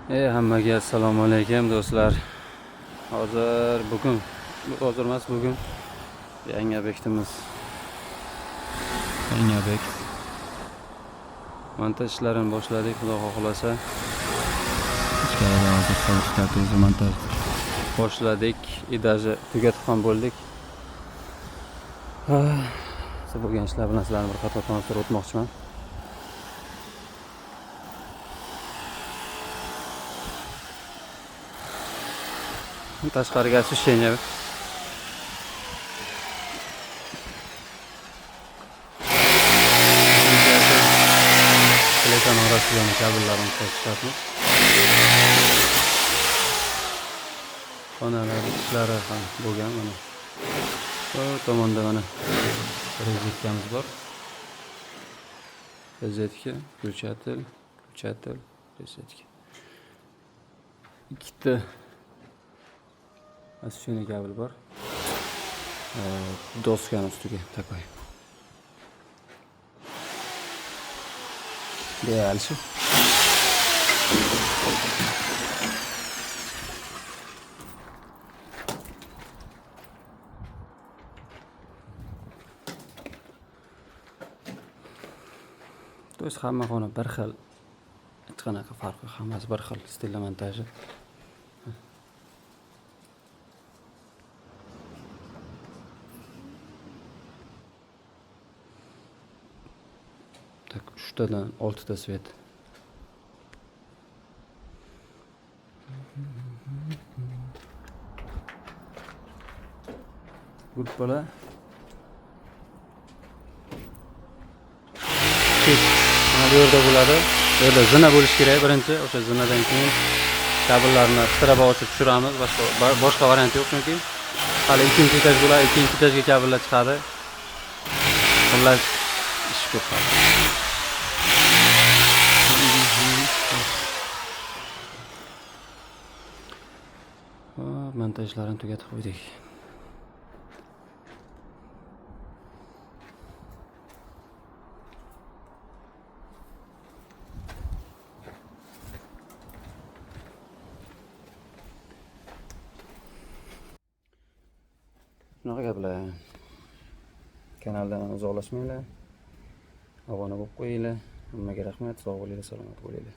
Hammaga assalomu alaykum do'stlar. Hozir emas, bugun yangi obyektimiz. Yangi obyekt. Montaj ishlarini boshladik, xudo xohlasa. Ichkarida hozir tartibli montaj boshladik. Idaji tugatib ham bo'ldik. Siz bo'lgan ishlar bilan sizlarni bir qator tanishtirib o'tmoqchiman. Tashqariga освещение. Telefon orasidan kabellarni qo'shishamiz. Xonalar ishlari ham bo'lgan mana. Bu tomonda mana rozetkamiz bor. Rozetka, включатель, rozetka. Ikkita освещение kabel bor. Doskani ustiga такой. Dальше. То есть hamma xona bir xil. Hech qanaqa farqi, hammasi bir xil stilda montaji. Tak, 3tadan 6ta svet. Gruppalar. Mana bu yerda bo'ladi. Bu yerda zina bo'lish kerak birinchi. O'sha zinadan keyin kabellarni tirab ochib tushiramiz. Boshqa variant yo'q chunki hali ikkinchi etaj bo'ladi. Ikkinchi etajga kabellar chiqadi. Xullas ish ko'p. Montajlarni tugatib qo'ydik. Shunaqa gaplar. Kanaldan uzoqlashmanglar. Obuna bo'lib qo'yinglar. Hammaga rahmat, sog' bo'linglar, salomat bo'linglar.